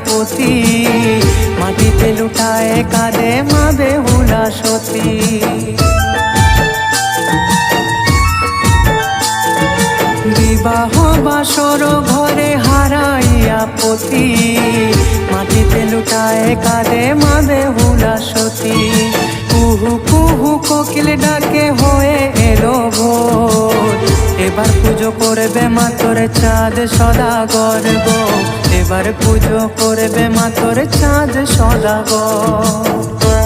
পতি, মাটিতে লুটায় কাঁদে মা বেহুলা সতী। বিবাহ বাসর ঘরে হারাইয়া পতি, মাটিতে লুটায় কাঁদে মা বেহুলা সতী। কুহু কুহু কোকিল ডাকে হয়ে এলো ভোর, এবার পুজো করবে মা তোর চাঁদ সদাগর গো, এবার পুজো করবে মা তোর চাঁদ সদাগর।